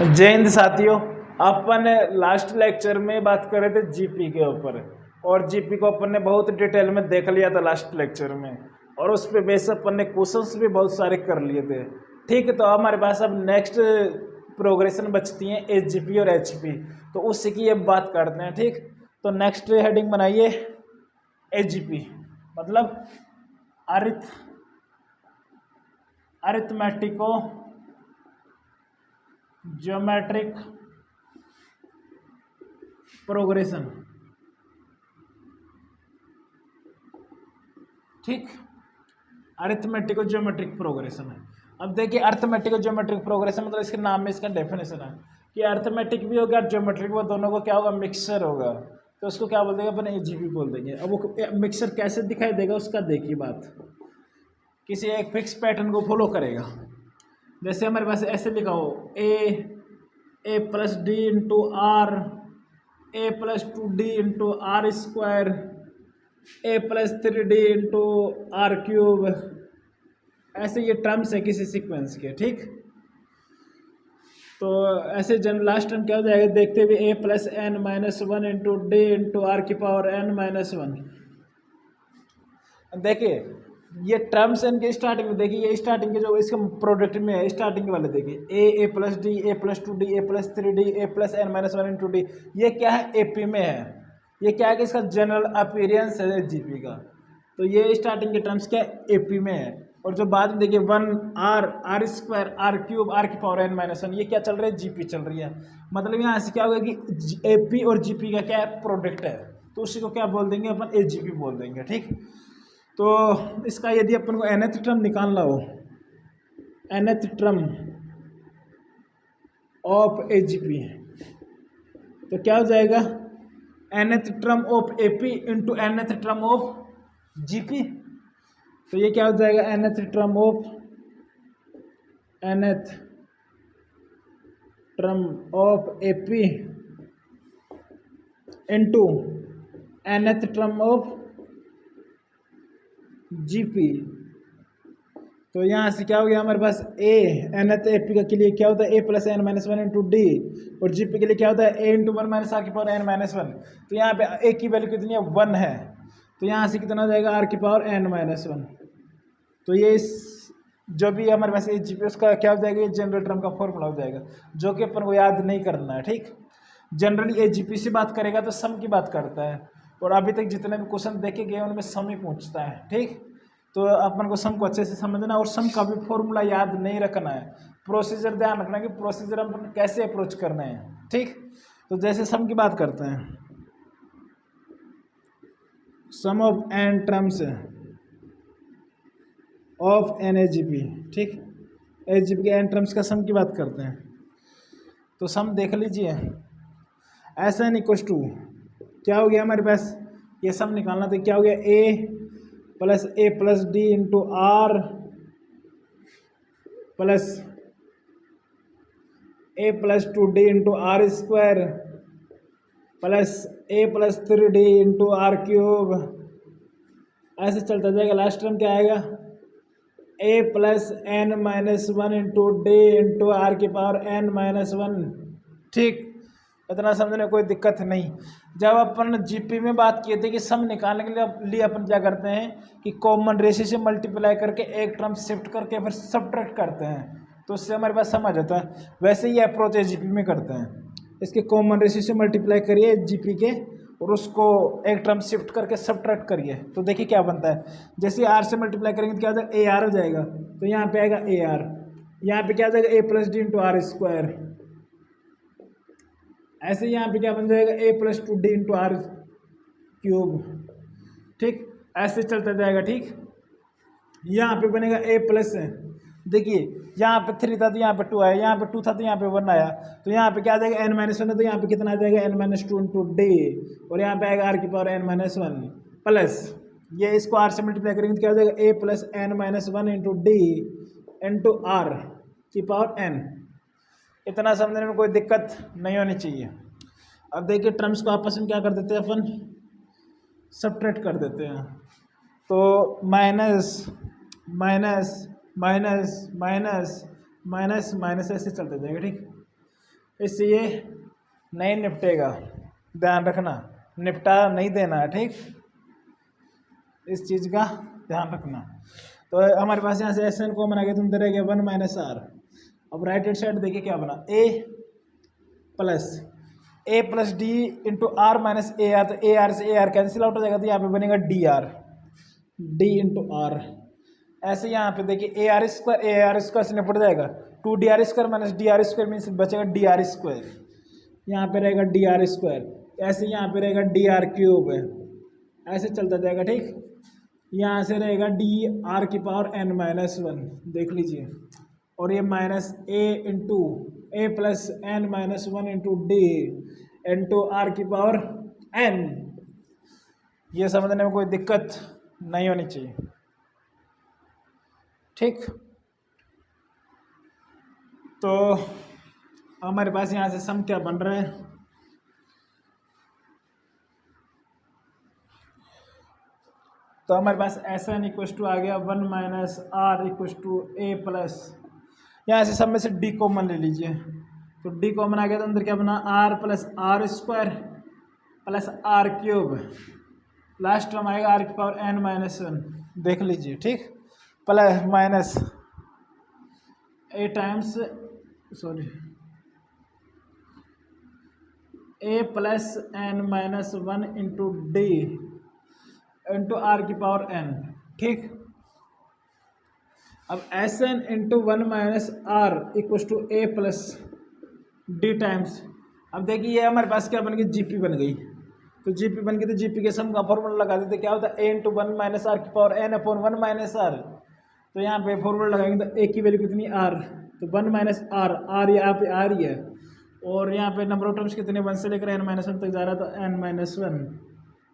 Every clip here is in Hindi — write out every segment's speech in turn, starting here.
जय हिंद साथियों। अपन लास्ट लेक्चर में बात कर रहे थे जीपी के ऊपर, और जीपी को अपन ने बहुत डिटेल में देख लिया था लास्ट लेक्चर में, और उस पे बेस अपन ने क्वेश्चंस भी बहुत सारे कर लिए थे। ठीक है, तो हमारे पास अब नेक्स्ट प्रोग्रेशन बचती हैं एचजीपी और एचपी, तो उससे की अब बात करते हैं। ठीक, तो नेक्स्ट हेडिंग बनाइए एचजीपी, मतलब अरिथमेटिको ज्योमेट्रिक प्रोग्रेशन। ठीक, अरिथमेटिको ज्योमेट्रिक प्रोग्रेशन है। अब देखिए अरिथमेटिको ज्योमेट्रिक प्रोग्रेशन मतलब इसके नाम में इसका डेफिनेशन है कि अरिथमेटिक भी होगा ज्योमेट्रिक, वो दोनों को क्या होगा, मिक्सचर होगा, तो उसको क्या बोल देंगे अपन, एजीपी बोल देंगे। अब वो मिक्सचर कैसे दिखाई देगा उसका देखिए बात, किसी एक फिक्स पैटर्न को फॉलो करेगा। जैसे हमारे पास ऐसे लिखा हो A plus D into R, A plus 2d into are square, A plus 3d into are cube, ऐसे ये टर्म्स है किसी सीक्वेंस के। ठीक, तो ऐसे जन लास्ट टर्म क्या हो जाएगा देखते हुए, A plus N minus 1 into D into are की पावर एन माइनस 1। देखिए ये टर्म्स इनके स्टार्टिंग में, देखिए ये स्टार्टिंग के जो इसके प्रोडक्ट में है, स्टार्टिंग के वाले देखिए A plus D, A plus 2d, A plus 3d, A plus N minus 1 into D, ये क्या है, एपी में है। ये क्या है कि इसका जनरल अपीयरेंस है जीपी का, तो ये स्टार्टिंग के टर्म्स क्या एपी में है। और जो बाद में देखिए 1 r square, r cube, r की पावर एन माइनस 1, ये क्या चल रहा है, जीपी चल रही है। मतलब यहाँ से क्या होगा कि एपी और जीपी का क्या है, प्रोडक्ट है, तो उसी को क्या बोल देंगे अपन, एजीपी बोल देंगे। ठीक, तो इसका यदि अपन को nth टर्म निकालना हो, nth टर्म ऑफ एजीपी, तो क्या हो जाएगा, nth term of AP into nth term of GP, तो ये क्या हो जाएगा, nth term of AP into nth term of GP. तो यहाँ से क्या हो गया हमारे पास, ए nth एपी का के लिए क्या होता है, A plus N minus 1 into D, और जीपी के लिए क्या होता है, ए इंटू 1 माइनस आर की पावर एन माइनस 1। तो यहाँ पे ए की वैल्यू कितनी है, 1 है, तो यहाँ से कितना हो जाएगा, आर की पावर एन माइनस 1। तो ये जो भी हमारे पास जीपी उसका क्या हो जाएगा, ये जनरल टर्म का फॉर्मूला हो जाएगा, जो कि अपन को याद नहीं करना है। ठीक, जनरली एजीपी से बात करेगा तो सम की बात करता है, और अभी तक जितने भी क्वेश्चन देखे गए उनमें सम ही पूछता है। ठीक, तो अपन को सम को अच्छे से समझना, और सम का भी फॉर्मूला याद नहीं रखना है, प्रोसीजर ध्यान रखना कि प्रोसीजर अपन कैसे अप्रोच करना है। ठीक, तो जैसे सम की बात करते हैं, sum of N terms of an AGP. ठीक, एजीपी के एन टर्म्स का सम की बात करते हैं, तो सम देख लीजिए, ऐसा एन इक्वल्स टू क्या हो गया हमारे पास, ये सम निकालना, तो क्या हो गया, a plus D into r plus a plus 2d into are square plus a plus 3d into are cube, ऐसे चलता जाएगा। लास्ट टर्म क्या आएगा, a plus N minus 1 into D into are की पावर एन माइनस 1। ठीक, इतना समझने में कोई दिक्कत नहीं। जब अपन जीपी में बात किए थे कि सम निकालने के लिए अपन क्या करते हैं कि कॉमन रेशियो से मल्टीप्लाई करके एक टर्म शिफ्ट करके फिर सब्ट्रैक्ट करते हैं, तो उससे हमारे पास सम आ जाता है। वैसे ही अप्रोच है जीपी में करते हैं, इसके कॉमन रेशियो से मल्टीप्लाई करिए जीपी के, और उसको एक टर्म शिफ्ट करके सब्ट्रैक्ट करिए, तो देखिए क्या बनता है। जैसे आर से मल्टीप्लाई करेंगे तो क्या हो जाएगा, ए आर हो जाएगा, तो यहाँ पे आएगा ए आर, यहाँ पे क्या हो जाएगा, A plus D into are square, ऐसे यहाँ पे क्या बन जाएगा, A plus 2d into are cube. ठीक, ऐसे चलता जाएगा। ठीक, यहाँ पे बनेगा ए प्लस, देखिए यहाँ पे 3 था तो यहाँ पे 2 आया, यहाँ पे 2 था तो यहाँ पे 1 आया, तो यहाँ पे क्या आ जाएगा, एन माइनस 1 है तो यहाँ पे कितना आ जाएगा, एन माइनस 2 इंटू डी, और यहाँ पे आएगा आर की पावर एन माइनस 1 प्लस, ये इसको आर से मल्टीप्लाई करेंगे तो क्या हो जाएगा, A plus N minus 1 into D into are की पावर एन। इतना समझने में कोई दिक्कत नहीं होनी चाहिए। अब देखिए टर्म्स को आपस में क्या कर देते हैं अपन, सब्ट्रैक्ट कर देते हैं, तो minus minus minus minus minus minus ऐसे चलते जाएगा। ठीक, इससे ये नहीं निपटेगा, ध्यान रखना, निपटा नहीं देना है, ठीक, इस चीज़ का ध्यान रखना। तो हमारे पास यहाँ से एस एन कॉमन आ गया, तुम दे रह गया 1 माइनस आर। अब राइट हैंड साइड देखिए क्या बना, A plus D into R minus A R, तो ए आर से ए आर कैंसिल आउट हो जाएगा, तो यहाँ पे बनेगा डी इंटू आर। ऐसे यहाँ पे देखिए ए आर स्क्वायर से निपट जाएगा, 2 DR² माइनस DR² मीन्स बचेगा DR², यहाँ पे रहेगा DR², ऐसे यहाँ पे रहेगा DR³ है, ऐसे चलता जाएगा, ठीक। यहाँ से रहेगा DR⁻n−1, देख लीजिए, और ये minus A plus n−1 into D into R⁻n। ये समझने में कोई दिक्कत नहीं होनी चाहिए, ठीक। तो हमारे पास यहाँ से सम क्या बन रहा है, तो हमारे पास SN इक्वस टू आ गया 1 minus are equals to A plus, यहाँ से सब में से डी कॉमन ले लीजिए, तो डी कॉमन आ गया, तो अंदर क्या बना R plus R² plus R³, last term आएगा R⁻n−1, देख लीजिए, ठीक, plus minus A plus n−1 into D into R⁻n, ठीक। अब SN into 1 minus are equals to A plus D times, अब देखिए ये हमारे पास क्या बन गई, जीपी बन गई, तो जीपी बन गई, तो जीपी के सम का फॉर्मूला लगा देते, क्या होता है, A into 1 minus R⁻n upon 1 minus R, तो यहाँ पे फॉर्मूला लगाएंगे, तो ए की वैल्यू कितनी आर, तो 1 माइनस आर यहाँ पे आर ही है, और यहाँ पे नंबर ऑफ टर्म्स कितने 1 से लेकर n−1 तक जा रहा है, तो n−1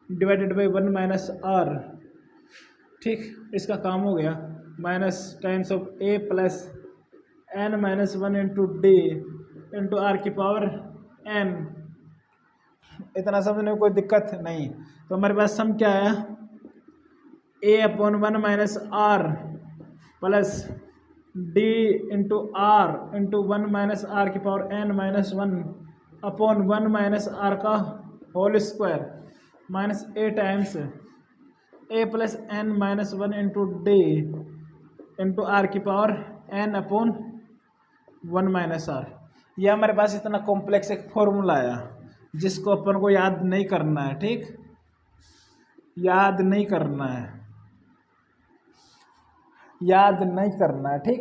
divided by 1 minus are, ठीक, इसका काम हो गया, minus times of A plus n−1 into D into R⁻n। इतना समझने में कोई दिक्कत नहीं। तो हमारे पास सम क्या है, A upon 1 minus R plus D into R into 1 minus R⁻n−1 upon 1 minus are का whole square minus A times A plus n−1 into D into R⁻n upon 1 minus R. यह हमारे पास इतना कॉम्प्लेक्स एक फॉर्मूला आया जिसको अपन को याद नहीं करना है, ठीक, याद नहीं करना है, याद नहीं करना है, ठीक।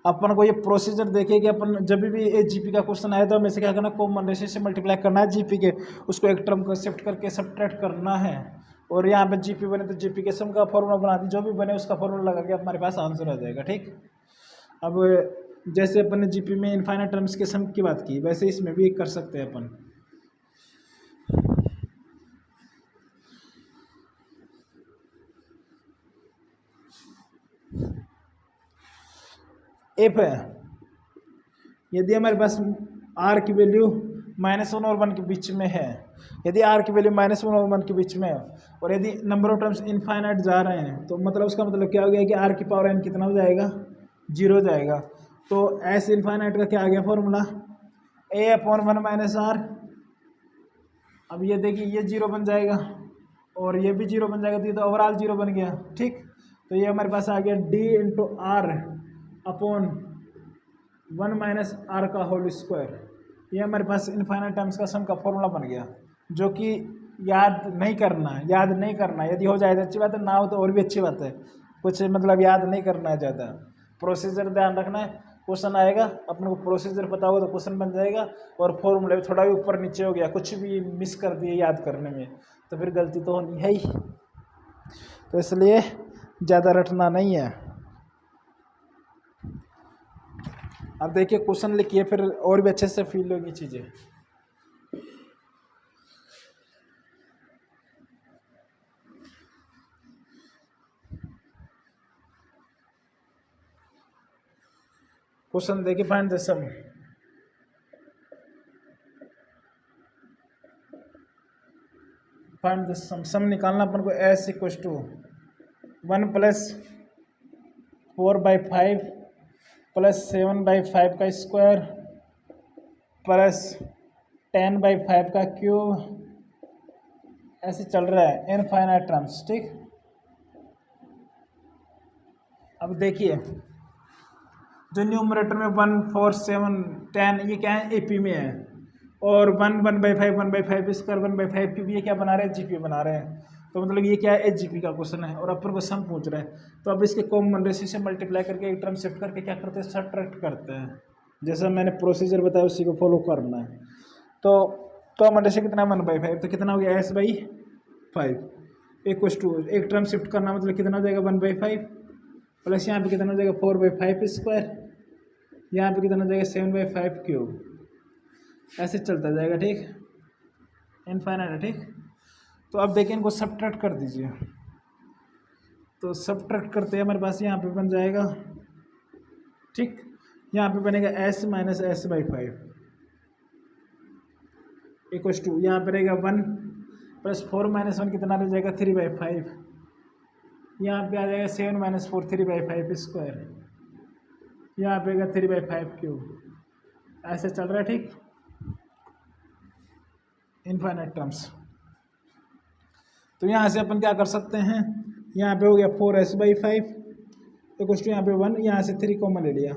अपन को ये प्रोसीजर देखिए कि अपन जब भी ये जीपी का क्वेश्चन आया तो हमें से क्या करना, कॉमन रेशियो से मल्टीप्लाई करना है जीपी के, उसको एक टर्म को शिफ्ट करके सब्ट्रैक्ट करना है, और यहाँ पे जीपी बने तो जीपी के सम का फॉर्मूला बना दी, जो भी बने उसका फॉर्मूला लगा के हमारे पास आंसर आ जाएगा, ठीक। अब जैसे अपन ने जीपी में इनफाइनाइट टर्म्स के सम की बात की, वैसे इसमें भी कर सकते हैं अपन। इफ यदि हमारे पास आर की वैल्यू -1 और 1 के बीच में है, यदि आर की वैल्यू -1 और 1 के बीच में है, और यदि नंबर ऑफ टर्म्स इनफाइनाइट जा रहे हैं, तो मतलब उसका मतलब क्या हो गया कि R⁻n कितना हो जाएगा, 0 हो जाएगा। तो एस इनफाइनाइट का क्या आ गया formula, a upon 1 minus are. अब ये देखिए ये 0 बन जाएगा और ये भी 0 बन जाएगा, तो ये तो ओवरऑल 0 बन गया, ठीक। तो ये हमारे पास आ गया d into r upon 1 minus are का होल स्क्वायर। ये हमारे पास इनफाइनाइट टर्म्स का सम का फॉर्मूला बन गया, जो कि याद नहीं करना है, याद नहीं करना है। यदि हो जाए तो अच्छी बात है, ना हो तो और भी अच्छी बात है, कुछ मतलब याद नहीं करना है ज़्यादा, प्रोसीजर ध्यान रखना है। क्वेश्चन आएगा, अपन को प्रोसीजर पता होगा तो क्वेश्चन बन जाएगा, और फॉर्मूले थोड़ा भी ऊपर नीचे हो गया, कुछ भी मिस कर दिए याद करने में, तो फिर गलती तो होनी है ही। तो इसलिए ज़्यादा रटना नहीं है। अब देखिए क्वेश्चन लिखिए, फिर और भी अच्छे से फील होगी चीज़ें। क्वेश्चन देखिए, find the sum. Find the sum, sum निकालना अपन को S equals to 1 plus 4/5 plus 7/5 का स्क्वायर प्लस 10/5 का क्यूब, ऐसे चल रहा है इनफाइनाइट टर्म्स। ठीक, अब देखिए जो न्यूमरेटर में 1, 4, 7, 10 ये क्या है एपी में है, और 1/5 1/5 स्क्वायर 1/5 क्यूब ये क्या बना रहे हैं जीपी बना रहे हैं। तो मतलब ये क्या है एचजीपी का क्वेश्चन है और अपर को सम पूछ रहा है। तो अब इसके कॉमन रेशियो से मल्टीप्लाई करके एक टर्म शिफ्ट करके क्या करते हैं सब्ट्रैक्ट करते हैं। जैसा मैंने प्रोसीजर बताया उसी को फॉलो करना है। तो कॉमन रेशियो कितना 1/5, तो कितना हो गया S/5 इक्वल टू एक टर्म शिफ्ट करना मतलब कितना हो जाएगा 1/5 प्लस यहाँ पे कितना हो जाएगा 4/5 स्क्वायर, यहाँ पे कितना हो जाएगा 7/5 क्यूब, ऐसे चलता जाएगा। ठीक, इनफाइनाइट है। ठीक, तो अब देखिए इनको सब्ट्रैक्ट कर दीजिए। तो सब्ट्रैक्ट करते हैं हमारे पास यहाँ पे बन जाएगा, ठीक, यहाँ पे बनेगा S minus S/5 equal to यहाँ पे रहेगा 1 प्लस 4 माइनस 1 कितना रह जाएगा 3/5, यहाँ पे आ जाएगा 7 माइनस 4 3/5 स्क्वायर, यहाँ पे आएगा 3/5 क्यूब, ऐसे चल रहा है। ठीक, इनफाइनाइट टर्म्स। तो यहाँ से अपन क्या कर सकते हैं, यहाँ पे हो गया 4S/5 इक्वल टू यहाँ पे 1, यहाँ से 3 कॉमन ले लिया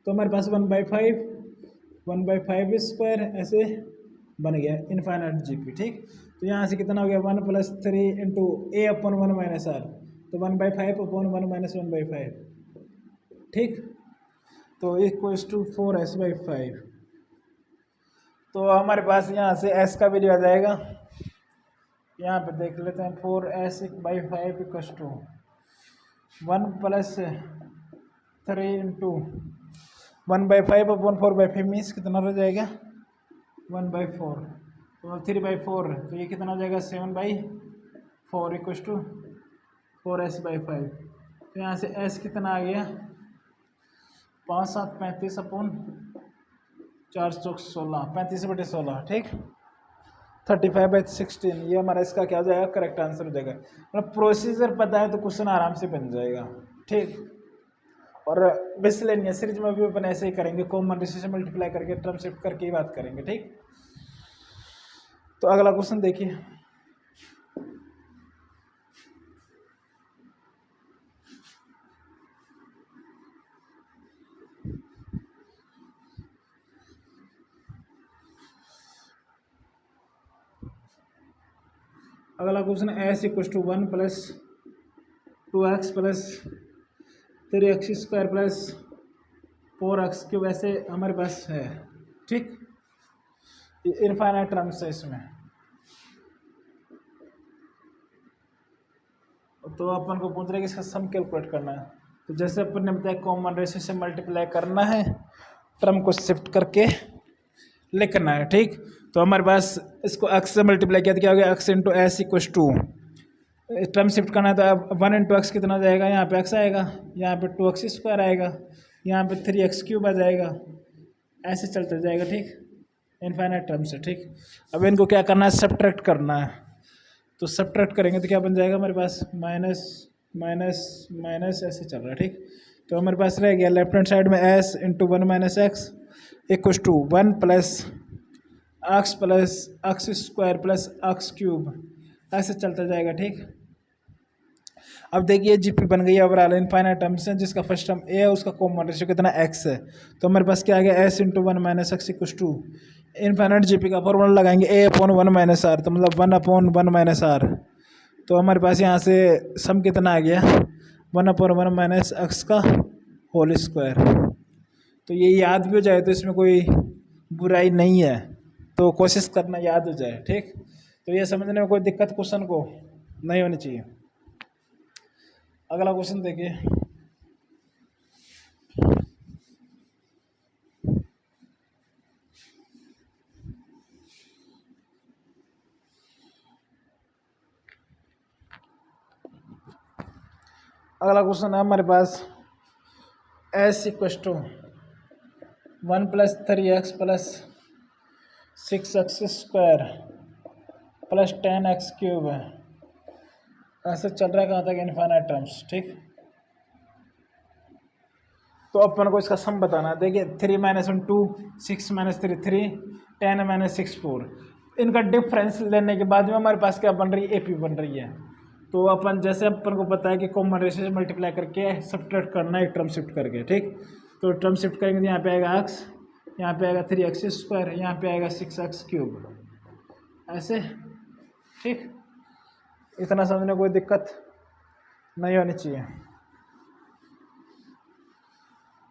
तो हमारे पास 1/5 स्क्वायर ऐसे बन गया इनफाइनाइट जीपी। ठीक, तो यहाँ से कितना हो गया 1 + 3 इंटू A/1 माइनस R, तो 1/5/1 माइनस 1/5। ठीक, तो इक्वल्स टू 4S/5। तो हमारे पास यहाँ से S का वैल्यू आ जाएगा, यहाँ पे देख लेते हैं 4S/5 equals to 1 + 3 into 1/5/4/5 means कितना हो जाएगा 1/4, तो 3/4, तो ये कितना हो जाएगा 7/4 इक्वल्स टू 4S/5। तो यहाँ से S कितना आ गया 5 7 35/4 16 35/16। ठीक, 35/16 ये हमारा इसका क्या हो जाएगा करेक्ट आंसर हो जाएगा। मतलब प्रोसीजर पता है तो क्वेश्चन आराम से बन जाएगा। ठीक, और मिसलेनियस सीरीज में भी अपन ऐसे ही करेंगे, कॉमन रेशियो से मल्टीप्लाई करके टर्म शिफ्ट करके ही बात करेंगे। ठीक, तो अगला क्वेश्चन देखिए, अगला question S equal to 1 + 2x + 3x² + 4x cube ऐसे हमारे पास है। ठीक, इनफाइनाइट टर्म्स है इसमें। तो अपन को पूछ रहे कि इसका सम कैलकुलेट करना है। तो जैसे अपन ने बताया कॉमन रेशियो से मल्टीप्लाई करना है, टर्म को शिफ्ट करके लिखना है। ठीक, तो हमारे पास इसको x से मल्टीप्लाई किया तो क्या हो गया x into s equal to term shift करना है तो अब 1 इंटू एक्स कितना हो जाएगा, यहाँ पे x आएगा, यहाँ पे 2x² आएगा, यहाँ पे 3x³ आ जाएगा, ऐसे चलते जाएगा। ठीक, इनफाइनाइट टर्म्स है। ठीक, अब इनको क्या करना है सब्ट्रैक्ट करना है। तो सब्ट्रैक्ट करेंगे तो क्या बन जाएगा हमारे पास माइनस माइनस माइनस ऐसे चल रहा है। ठीक, तो हमारे पास रह गया लेफ्ट हैंड साइड में s into 1 - x equal to 1 + x² + x³ ऐसे चलता जाएगा। ठीक, अब देखिए जीपी बन गई ओवरऑल इनफाइनाइट टर्म्स है, जिसका फर्स्ट टर्म a है उसका कॉमन रेशियो कितना x है। तो हमारे पास क्या आ गया s into 1 - x equal to infinite GP का फॉर्मूला लगाएंगे A/1 - r, तो मतलब 1/1 - r। तो हमारे पास यहाँ से सम कितना आ गया 1/1 - x का होल स्क्वायर। तो ये याद भी हो जाए तो इसमें कोई बुराई नहीं है, तो कोशिश करना याद हो जाए। ठीक, तो ये समझने में कोई दिक्कत क्वेश्चन को नहीं होनी चाहिए। अगला क्वेश्चन देखिए, अगला क्वेश्चन है हमारे पास s equal to 1 + 3x + 6x² + 10x³ है, ऐसे चल रहा है कहाँ तक इनफाइनाइट टर्म्स। ठीक, तो अपन को इसका सम बताना है। देखिए 3 - 1 2, 6 - 3 3, 10 - 6 4। इनका डिफरेंस लेने के बाद में हमारे पास क्या बन रही है, AP बन रही है। तो अपन जैसे अपन को पता है कि कॉमन रेशियो से मल्टीप्लाई करके सब्ट्रैक्ट करना है टर्म शिफ्ट करके, ठीक। तो टर्म शिफ्ट करेंगे तो यहाँ पे आएगा x, यहाँ पे आएगा 3x², यहाँ पे आएगा 6x³ ऐसे, ठीक। इतना समझने कोई दिक्कत नहीं होनी चाहिए।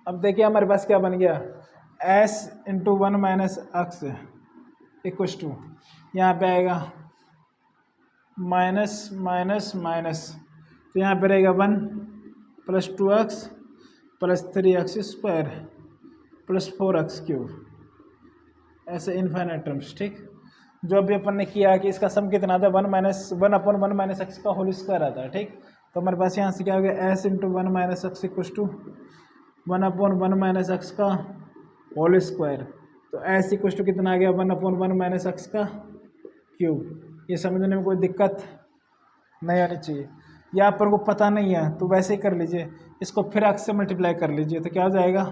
अब देखिए हमारे पास क्या बन गया, s × 1 - x = यहाँ पे आएगा माइनस माइनस माइनस, तो यहाँ पे रहेगा 1 + 2x + 3x² + 4x³ ऐसे इनफाइनाइट टर्म्स, ठीक। जो अभी अपन ने किया कि इसका सम कितना था, 1/1 - x का होल स्क्वायर आता है, ठीक। तो हमारे पास यहाँ से क्या हो गया, s × 1 - x = 1/1 - x का होल स्क्वायर। तो s = कितना आ गया, 1/1 - x का क्यूब। ये समझने में कोई दिक्कत नहीं आनी चाहिए। या अपन को पता नहीं है तो वैसे ही कर लीजिए, इसको फिर x से मल्टीप्लाई कर लीजिए तो क्या हो जाएगा,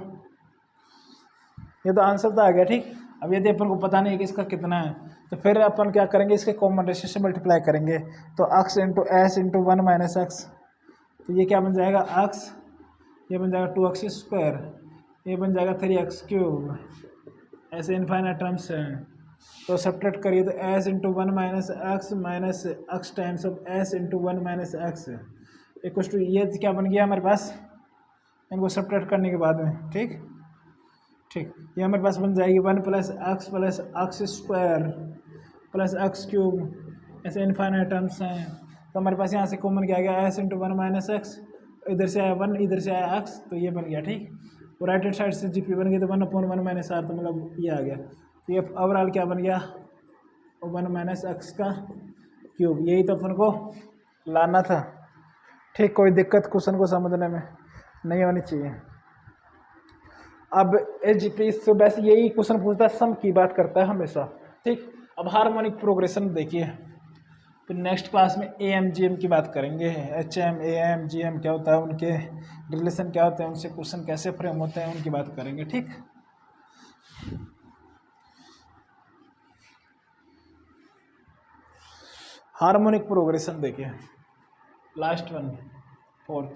ये तो आंसर तो आ गया, ठीक। अब यदि अपन को पता नहीं है कि इसका कितना है तो फिर अपन क्या करेंगे, इसके कॉमन रेशियो से मल्टीप्लाई करेंगे। तो x × s × 1 - x, तो ये क्या बन जाएगा, x, ये बन जाएगा 2x², ये बन जाएगा 3x³, ऐसे इनफाइनाइट टर्म्स हैं। तो सब्ट्रैक्ट करिए तो s × 1 - x minus x times of s × 1 - x = ये क्या बन गया हमारे पास, इनको सब्ट्रैक्ट करने के बाद में, ठीक ठीक। ये हमारे पास बन जाएगी 1 + x + x² + x³, ऐसे इनफाइनाइट टर्म्स हैं। तो हमारे पास यहाँ से कॉमन क्या आ गया, s × 1 - x, इधर से आया 1, इधर से आया x, तो ये बन गया, ठीक। और राइट हैंड साइड से GP बन गया तो 1/1 - r, तो मतलब ये आ गया। तो ये ओवरऑल क्या बन गया, 1 - x³। यही तो अपन को लाना था, ठीक। कोई दिक्कत क्वेश्चन को समझने में नहीं होनी चाहिए। अब GP से वैसे यही क्वेश्चन पूछता है, सम की बात करता है हमेशा, ठीक। अब हार्मोनिक प्रोग्रेशन देखिए, फिर नेक्स्ट क्लास में AM GM की बात करेंगे। HM AM GM क्या होता है, उनके रिलेशन क्या होते हैं, उनसे क्वेश्चन कैसे फ्रेम होते हैं, उनकी बात करेंगे, ठीक। हार्मोनिक प्रोग्रेशन देखिए, last one, 4th।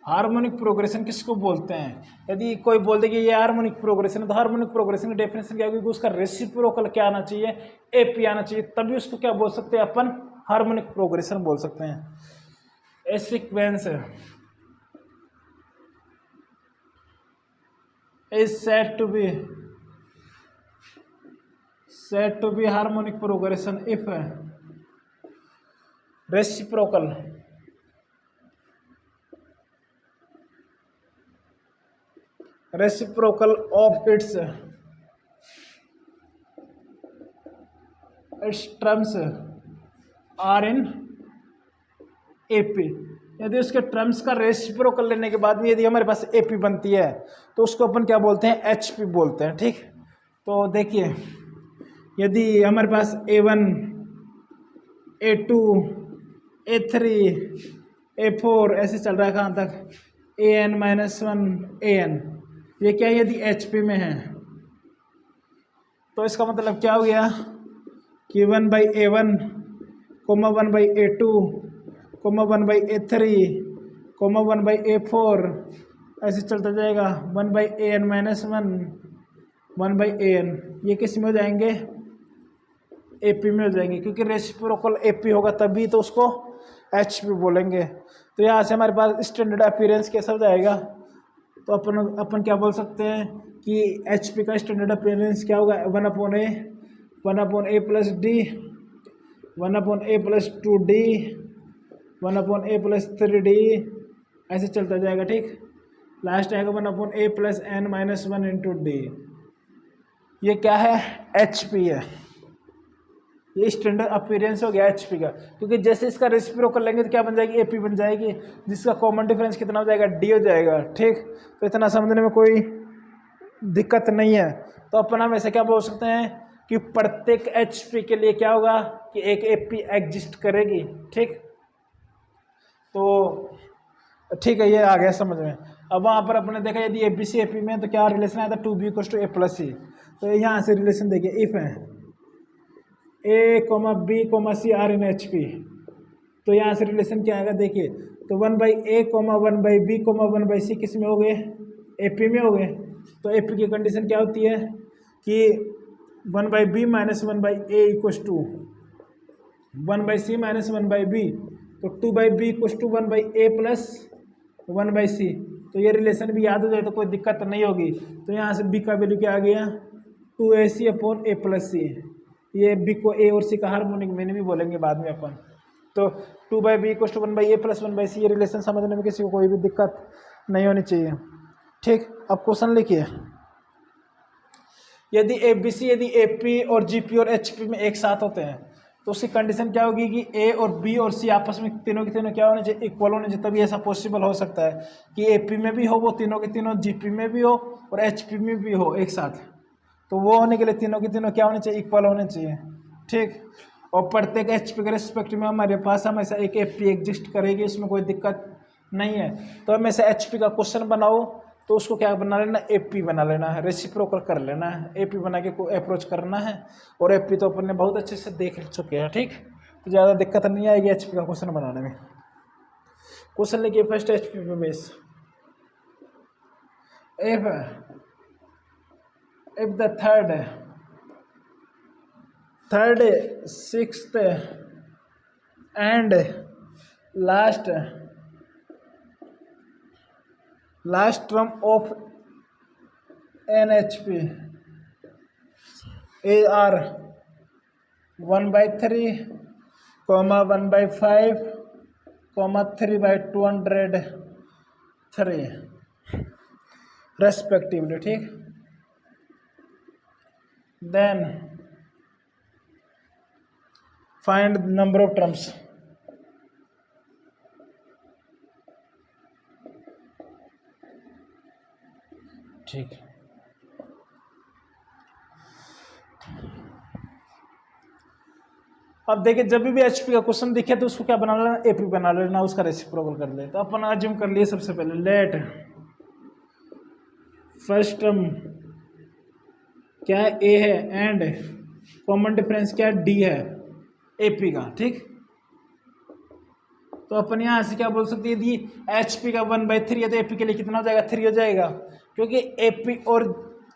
Harmonic progression किसको बोलते हैं, यदि कोई बोल दे कि ये हार्मोनिक प्रोग्रेशन है तो हार्मोनिक प्रोग्रेशन की डेफिनेशन क्या होगी, उसका रेसिप्रोकल क्या आना चाहिए, AP आना चाहिए, तभी उसको क्या बोल सकते हैं अपन, हार्मोनिक प्रोग्रेशन बोल सकते हैं। ए sequence is said to be harmonic progression if reciprocal of its terms are in AP। यदि उसके टर्म्स का रेसिप्रोकल लेने के बाद में यदि हमारे पास AP बनती है तो उसको अपन क्या बोलते हैं, HP बोलते हैं, ठीक। तो देखिए यदि हमारे पास A1 A2 A3 A4 ऐसे चल रहा है कहाँ तक, AN - 1 AN, ये क्या यदि HP में है तो इसका मतलब क्या हो गया कि 1/A1, 1/A2, 1/A3, 1/A4 ऐसे चलता जाएगा, 1/AN - 1, 1/AN, ये किस में हो जाएंगे, AP में हो जाएंगे, क्योंकि रेसिप्रोकल AP होगा तभी तो उसको HP बोलेंगे। तो यहाँ से हमारे पास स्टैंडर्ड अपीयरेंस कैसा हो जाएगा, तो अपन क्या बोल सकते हैं कि HP का स्टैंडर्ड अपीयरेंस क्या होगा, 1/A, 1/A + D, 1/A + 2D, 1/A + 3D ऐसे चलता जाएगा, ठीक। लास्ट आएगा 1/A + n - 1 × D। ये क्या है, HP है, ये स्टैंडर्ड अपीयरेंस हो गया HP का, क्योंकि जैसे इसका रेसिप्रोकल लेंगे तो क्या बन जाएगी, AP बन जाएगी, जिसका कॉमन डिफरेंस कितना हो जाएगा, D हो जाएगा, ठीक। तो इतना समझने में कोई दिक्कत नहीं है। तो अपन हम ऐसे क्या बोल सकते हैं कि प्रत्येक HP के लिए क्या होगा कि एक AP एग्जिस्ट करेगी। ठीक, तो ठीक है, ये आ गया समझ में। अब वहाँ पर अपने देखा यदि ABC AP में तो क्या रिलेशन आया था 2B = A+C। तो यहाँ से रिलेशन देखिए, इफ है A, B, C are in HP, तो यहाँ से रिलेशन क्या आएगा देखिए, तो 1/A, 1/B, 1/C किस में हो गए, AP में हो गए। तो AP की कंडीशन क्या होती है कि 1/B - 1/A = 1/C - 1/B, तो 2/B = 1/A + 1/C। तो ये रिलेशन भी याद हो जाए तो कोई दिक्कत नहीं होगी। तो यहाँ से B का वैल्यू क्या आ गया 2AC/A+C। ये B को A और C का हार्मोनिक मीन भी बोलेंगे बाद में अपन। तो 2/B = 1/A + 1/C, ये रिलेशन समझने में किसी को कोई भी दिक्कत नहीं होनी चाहिए। ठीक, अब क्वेश्चन लिखिए, यदि ABC यदि AP और GP और HP में एक साथ होते हैं तो उसकी कंडीशन क्या होगी कि A और B और C आपस में तीनों के तीनों क्या होने चाहिए, इक्वल होने चाहिए। तभी ऐसा पॉसिबल हो सकता है कि AP में भी हो वो तीनों के तीनों, GP में भी हो और HP में भी हो एक साथ। तो वो होने के लिए तीनों के तीनों क्या होने चाहिए, इक्वल होने चाहिए। ठीक, और प्रत्येक HP के रिस्पेक्ट में हमारे पास हमेशा एक AP एग्जिस्ट करेगी, इसमें कोई दिक्कत नहीं है। तो हमेशा HP का क्वेश्चन बनाओ तो उसको क्या बना लेना, AP बना लेना है, रेसिप्रोकल कर लेना है, AP बना के को अप्रोच करना है। और AP तो अपन ने बहुत अच्छे से देख चुके हैं। ठीक, तो ज़्यादा दिक्कत नहीं आएगी HP का क्वेश्चन बनाने में। क्वेश्चन लिखिए फर्स्ट HP पे base, if the third, sixth and last term of an HP are 1/3, 1/5, 3/203 respectively। ठीक, then find the number of terms। ठीक, अब देखिए जब भी HP का क्वेश्चन दिखे तो उसको क्या बना लेना, AP बना लेना, उसका रेसिप्रोकल कर ले। तो अपन अज्यूम कर लिए सबसे पहले, लेट फर्स्ट टर्म क्या है A है एंड कॉमन डिफरेंस क्या है D है AP का। ठीक, तो अपन यहाँ से क्या बोल सकते हैं, यदि HP का 1/3 है तो AP के लिए कितना हो जाएगा, 3 हो जाएगा, क्योंकि AP और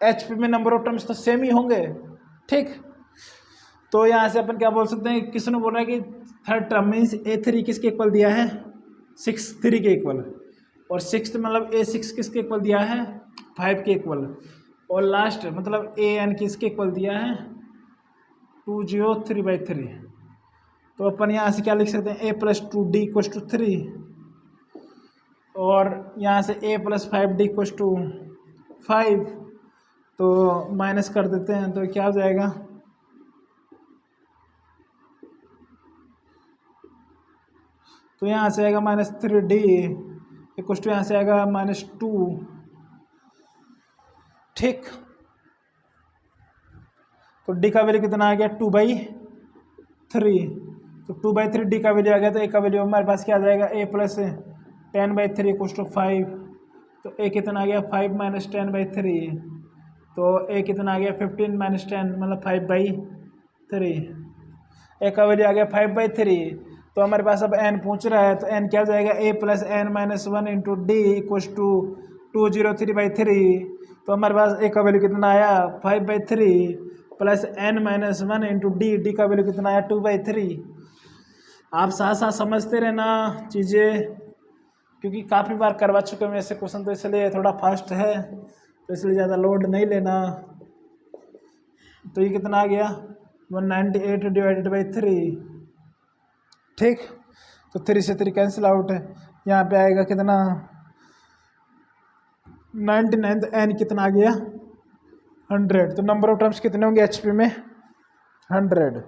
HP में नंबर ऑफ टर्म्स तो सेम ही होंगे। ठीक, तो यहाँ से अपन क्या बोल सकते हैं, किसने बोला है कि थर्ड टर्म मीन्स A3 किसके इक्वल दिया है, 6 3 के इक्वल, और सिक्स मतलब A6 किसके इक्वल दिया है, 5 के इक्वल, और लास्ट मतलब AN किसके इक्वल दिया है, 203/3। तो अपन यहाँ से क्या लिख सकते हैं, A + 2D = 3, और यहाँ से A + 5D = 5, तो माइनस कर देते हैं तो क्या हो जाएगा, तो यहाँ से आएगा -3D = यहाँ से आएगा -2। ठीक, तो D का वैल्यू कितना आ गया 2/3, तो 2/3 D का वैल्यू आ गया। तो A का वैल्यू हमारे पास क्या आ जाएगा, A + 10/3 = 5, तो A कितना आ गया 5 - 10/3, तो A कितना आ गया 15 - 10 मतलब 5/3। A का वैल्यू आ गया 5/3, तो हमारे पास अब n पूछ रहा है, तो n क्या हो जाएगा, A + n - 1 × D = 203/3। तो हमारे पास A का वैल्यू कितना आया 5/3 + n - 1 × D का वैल्यू कितना आया 2/3। आप साथ साथ समझते रहना चीज़ें, क्योंकि काफ़ी बार करवा चुके हैं ऐसे क्वेश्चन, तो इसलिए थोड़ा फास्ट है, तो इसलिए ज़्यादा लोड नहीं लेना। तो ये कितना आ गया 198/3। ठीक, तो 3 से 3 कैंसिल आउट है, यहाँ पे आएगा कितना 99, तो n कितना आ गया 100। तो नंबर ऑफ टर्म्स कितने होंगे HP में 100।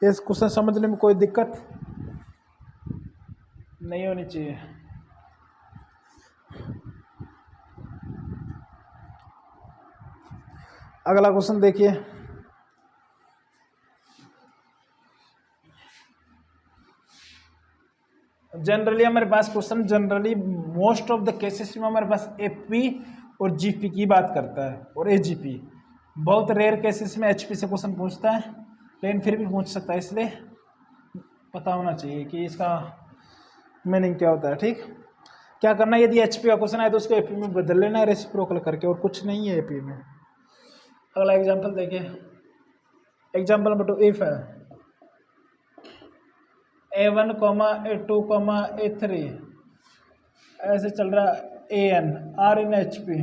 इस क्वेश्चन समझने में कोई दिक्कत नहीं होनी चाहिए। अगला क्वेश्चन देखिए, जनरली हमारे पास question generally most of the cases में हमारे पास एपी और जीपी की बात करता है और एजीपी। बहुत रेयर केसेस में एचपी से क्वेश्चन पूछता है, लेकिन फिर भी पूछ सकता है, इसलिए पता होना चाहिए कि इसका मीनिंग क्या होता है। ठीक, क्या करना है, यदि एचपी का क्वेश्चन आए तो उसको एपी में बदल लेना है रेसिप्रोकल करके, और कुछ नहीं है एपी में। अगला एग्जांपल देखिए, एग्जांपल नंबर 2 इफ है A1, A2, A3 ऐसे चल रहा AN R in HP,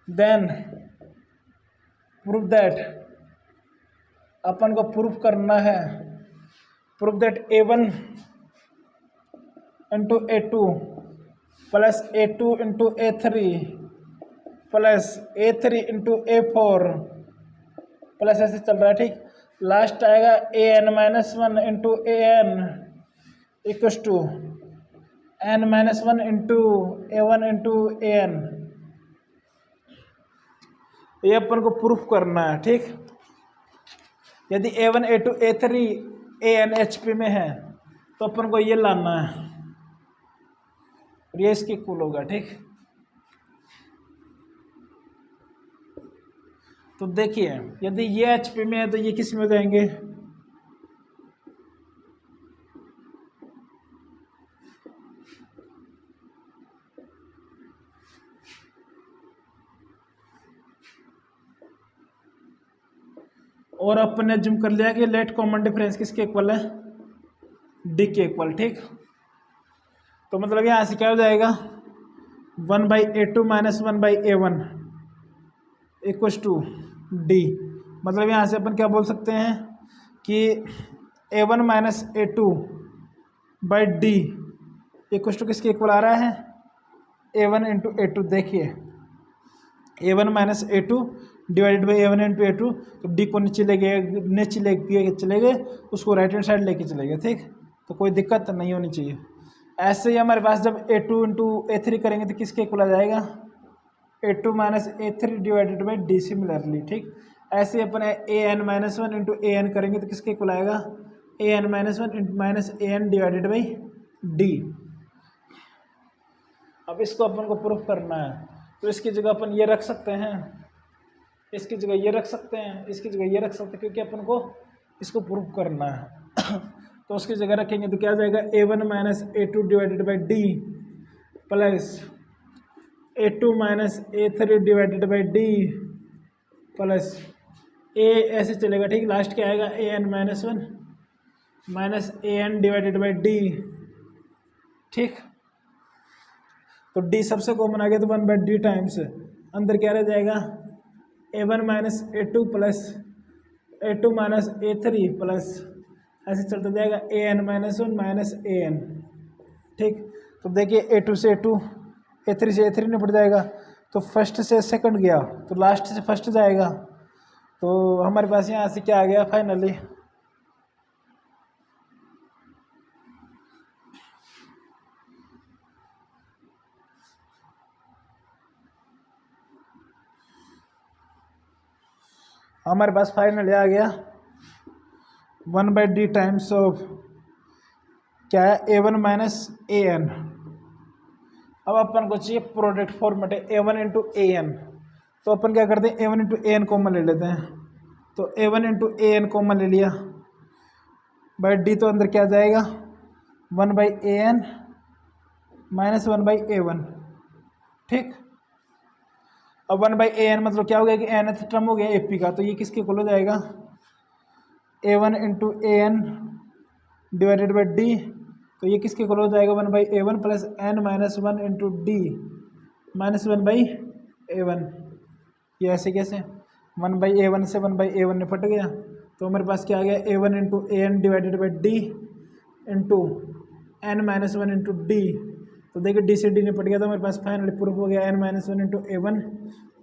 then prove that, अपन को प्रूफ करना है, prove that A1 into A2 plus A2 into A3 plus A3 into A4 plus ऐसे चल रहा है। ठीक, लास्ट आएगा AN-1 into AN equals to N-1 into A1 into AN। ये अपन को प्रूफ करना है। ठीक, यदि A1, A2, A3 AN HP में है तो अपन को ये लाना है और ये इसकी इक्वल होगा। ठीक, तो देखिए यदि ये HP में है तो ये किस में हो जाएंगे, और अपन ने जूम कर लिया कि लेट कॉमन डिफरेंस किसके इक्वल है, डी के इक्वल। ठीक, तो मतलब यहाँ से क्या हो जाएगा 1/A2 minus 1/A1 equals to D. मतलब यहाँ से अपन क्या बोल सकते हैं कि A1 minus A2 by d equals to किसके इक्वल आ रहा है, A1 इंटू A2। देखिए A1 minus A2 divided by A1 into A2, तो डी को नीचे ले चले गए, उसको राइट हैंड साइड लेके चले गए। ठीक, तो कोई दिक्कत नहीं होनी चाहिए। ऐसे ही हमारे पास जब A2 इंटू A3 करेंगे तो किसके इक्वल आ जाएगा, A2 minus A3 divided by D similarly. ठीक, ऐसे ही अपन AN-1 इंटू AN करेंगे तो किसके इक्वल आएगा, AN-1 minus AN divided by D. अब इसको अपन को प्रूफ करना है, तो इसकी जगह अपन ये रख सकते हैं, इसकी जगह ये रख सकते हैं, इसकी जगह ये रख सकते हैं, क्योंकि अपन को इसको प्रूफ करना है। तो उसकी जगह रखेंगे तो क्या जाएगा, A1 minus A2 divided by D plus A2 minus A3 divided by D plus A ऐसे चलेगा। ठीक, लास्ट क्या आएगा AN-1 minus AN divided by D. ठीक, तो डी सबसे कॉमन आ गया तो 1/D टाइम्स अंदर क्या रह जाएगा, A1 minus A2 plus A2 minus A3 plus ऐसे चलता जाएगा AN-1 माइनस AN। ठीक, तो देखिए A2 से A2, A3 से A3 निपट जाएगा, तो फर्स्ट से सेकंड गया तो लास्ट से फर्स्ट जाएगा, तो हमारे पास यहाँ से क्या आ गया फाइनली, हमारे पास फाइनली आ गया 1/D टाइम्स ऑफ क्या है A1 माइनस AN। अब अपन को चाहिए प्रोडक्ट फॉर्मेट है A1 इंटू AN, तो अपन क्या करते हैं A1 इंटू AN कॉमन ले लेते हैं, तो A1 इंटू AN कॉमन ले लिया बाई डी, तो अंदर क्या जाएगा 1/AN माइनस 1/A1। ठीक, अब 1/AN मतलब क्या हो गया कि nth टर्म हो गया AP का, तो ये किसके इक्वल हो जाएगा, A1 into AN divided by D, तो ये किसके इक्वल हो जाएगा 1/A1 plus N-1 into D minus 1/A1। ये ऐसे कैसे 1/A1 से 1/A1 निपट गया, तो हमारे पास क्या आ गया A1 into AN divided by D into N-1 into D. तो देखिए डी से डी निपट गया, तो हमारे पास फाइनली प्रूफ हो गया N-1 into A1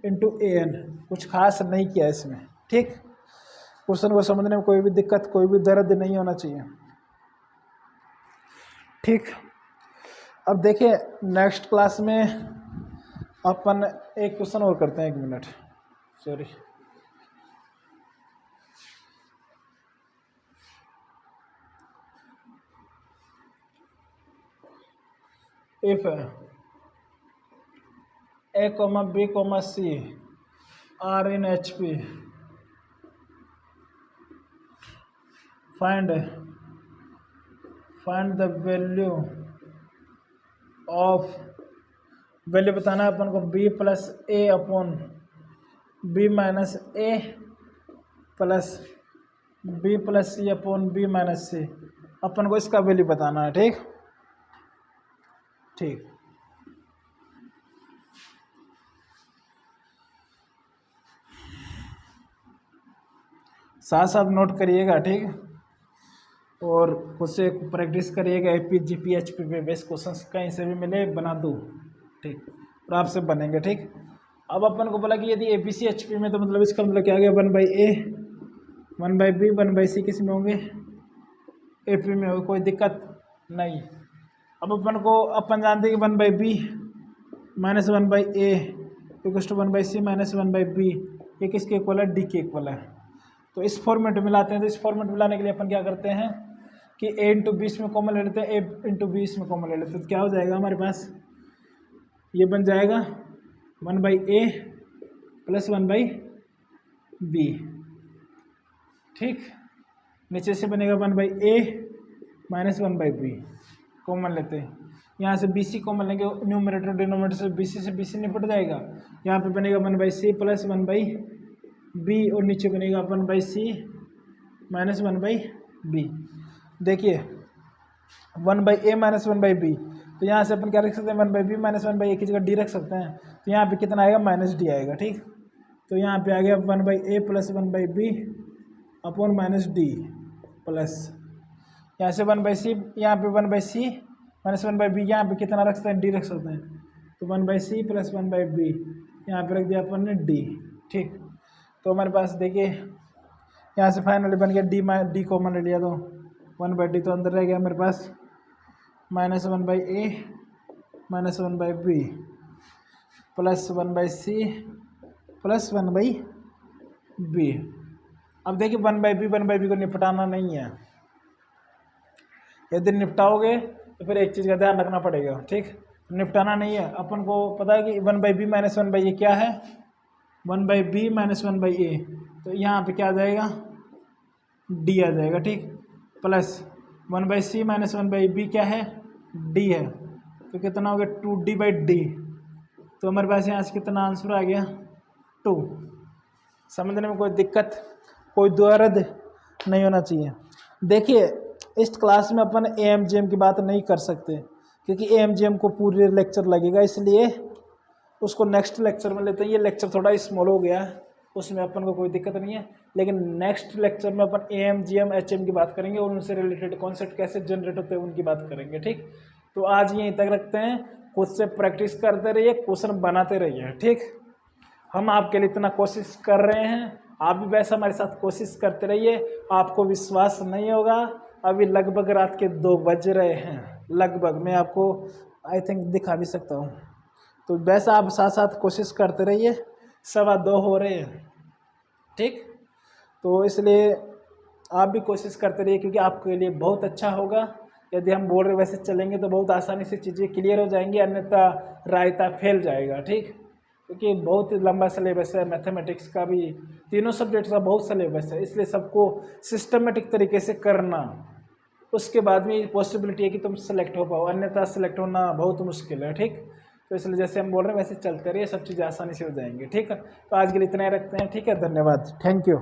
into AN। कुछ खास नहीं किया इसमें। ठीक, क्वेश्चन को समझने में कोई भी दिक्कत, कोई भी दर्द नहीं होना चाहिए। ठीक, अब देखिए नेक्स्ट क्लास में अपन एक क्वेश्चन और करते हैं, 1 minute sorry. If A, B, C are in HP, find the value बताना है अपन को B plus A upon B minus A plus B plus C upon B minus C, अपन को इसका वैल्यू बताना है। ठीक ठीक साथ साथ नोट करिएगा। ठीक, और खुद से प्रैक्टिस करिएगा। AP GP HP पे बेस्ट क्वेश्चंस कहीं से भी मिले बना दो। ठीक, और आपसे बनेंगे। ठीक, अब अपन को बोला कि यदि APC HP में, तो मतलब इसका मतलब क्या आ गया, 1/A 1/B 1/C किस में होंगे, AP में हो, कोई दिक्कत नहीं। अब अपन जानते हैं कि 1/B minus 1/A equals to 1/C minus 1/B, ये किसके इक्वल है, D के इक्वल है। तो इस फॉर्मेट में लाते हैं। तो इस फॉर्मेट में लाने के लिए अपन क्या करते हैं कि A इंटू B इसमें कॉमन ले लेते हैं, A इंटू B इसमें कॉमन ले लेते हैं। तो क्या हो जाएगा हमारे पास, ये बन जाएगा 1/A प्लस 1/B। ठीक, नीचे से बनेगा 1/A माइनस 1/B, कॉमन लेते हैं। यहाँ से BC कॉमन लेंगे, न्यूमरेटर डिनोमिनेटर से BC से BC निपट जाएगा। यहाँ पे बनेगा 1/C प्लस 1/B और नीचे बनेगा 1/C माइनस 1/B। देखिए 1/A माइनस 1/B, तो यहाँ से अपन क्या रख सकते हैं, 1/B माइनस 1/A की जगह D रख सकते हैं। तो यहाँ पे कितना आएगा, -D आएगा। ठीक, तो यहाँ पे आ गया 1/A plus 1/B upon -D plus यहाँ से 1/C, यहाँ पे 1/C माइनस 1/B, यहाँ पे कितना रख सकते हैं, D रख सकते हैं। तो 1/C प्लस 1/B यहाँ पे रख दिया अपन ने D। ठीक, तो हमारे पास देखिए यहाँ से फाइनली बन गया D कॉमन ले लिया, तो 1/D तो अंदर रह गया मेरे पास, minus 1/A minus 1/B plus 1/C plus 1/B। अब देखिए 1/B को निपटाना नहीं है। यदि निपटाओगे तो फिर एक चीज़ का ध्यान रखना पड़ेगा। ठीक, निपटाना नहीं है। अपन को पता है कि 1/B माइनस 1/A क्या है, 1/B माइनस 1/A, तो यहाँ पे क्या आ जाएगा, D आ जाएगा। ठीक, प्लस 1/C माइनस 1/B क्या है, D है, तो कितना हो गया 2D/D। तो हमारे पास यहाँ से कितना आंसर आ गया, 2। समझने में कोई दिक्कत, कोई द्वंद्व नहीं होना चाहिए। देखिए इस क्लास में अपन AMGM की बात नहीं कर सकते, क्योंकि AMGM को पूरे लेक्चर लगेगा, इसलिए उसको नेक्स्ट लेक्चर में लेते हैं। ये लेक्चर थोड़ा स्मॉल हो गया, उसमें अपन को कोई दिक्कत नहीं है, लेकिन नेक्स्ट लेक्चर में अपन AMGM HM की बात करेंगे और उनसे रिलेटेड कॉन्सेप्ट कैसे जनरेट होते हैं उनकी बात करेंगे। ठीक, तो आज यहीं तक रखते हैं। खुद से प्रैक्टिस करते रहिए, क्वेश्चन बनाते रहिए। ठीक, हम आपके लिए इतना कोशिश कर रहे हैं, आप भी वैसा हमारे साथ कोशिश करते रहिए। आपको विश्वास नहीं होगा, अभी लगभग रात के 2 बज रहे हैं, लगभग, मैं आपको आई थिंक दिखा भी सकता हूँ। तो वैसा आप साथ साथ कोशिश करते रहिए, 2:15 हो रहे हैं। ठीक, तो इसलिए आप भी कोशिश करते रहिए, क्योंकि आपके लिए बहुत अच्छा होगा। यदि हम बोल रहे वैसे चलेंगे तो बहुत आसानी से चीज़ें क्लियर हो जाएंगी, अन्यथा रायता फैल जाएगा। ठीक, क्योंकि बहुत लंबा सिलेबस है, मैथमेटिक्स का भी, तीनों सब्जेक्ट का बहुत सिलेबस है, इसलिए सबको सिस्टमेटिक तरीके से करना, उसके बाद में पॉसिबिलिटी है कि तुम सेलेक्ट हो पाओ, अन्यथा सेलेक्ट होना बहुत मुश्किल है। ठीक, तो इसलिए जैसे हम बोल रहे हैं वैसे चलते रहिए, सब चीज़ें आसानी से हो जाएंगी। ठीक है, तो आज के लिए इतना ही रखते हैं। ठीक है, धन्यवाद, थैंक यू।